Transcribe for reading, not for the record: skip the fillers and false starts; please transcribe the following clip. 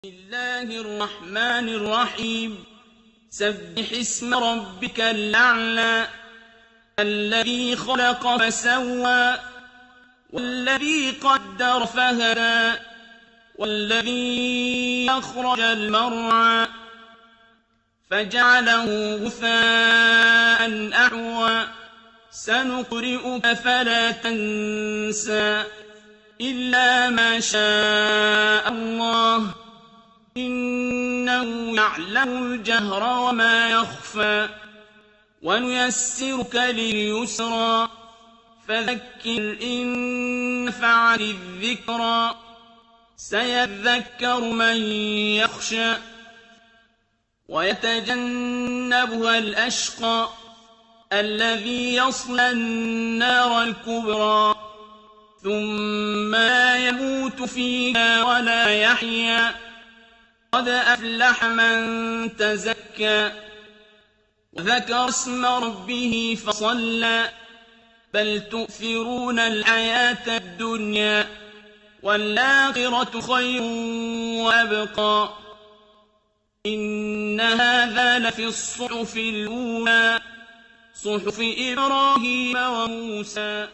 بسم الله الرحمن الرحيم سبح اسم ربك الأعلى الذي خلق فسوى والذي قدر فهدى والذي أخرج المرعى فجعله غثاء أحوى سنقرئك فلا تنسى إلا ما شاء الله إنه يعلم الجهر وما يخفى ونيسرك لليسرى فذكر إن نفعت الذكرى سيذكر من يخشى ويتجنبها الأشقى الذي يصلى النار الكبرى ثم لا يموت فيها ولا يحيا قد أفلح من تزكى وذكر اسم ربه فصلى بل تؤثرون الحياة الدنيا والآخرة خير وأبقى إن هذا لفي الصحف الأولى صحف إبراهيم وموسى